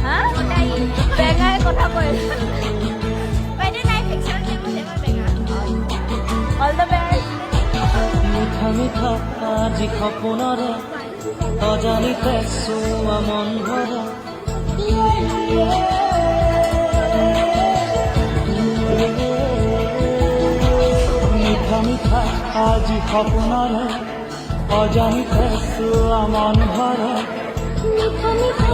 হ্যাঁ বেঙাই কথা কৈ বাইদেউ নাই ফিকশন দিব দেবা বেঙা অল দ্য বেস্ট মিঠা মিঠা আজি সপোনৰে অজানিতে চোৱা মন ভৰে মিঠা মিঠা আজি সপোনৰে অজানিতে চোৱা মন ভৰে মিঠা মিঠা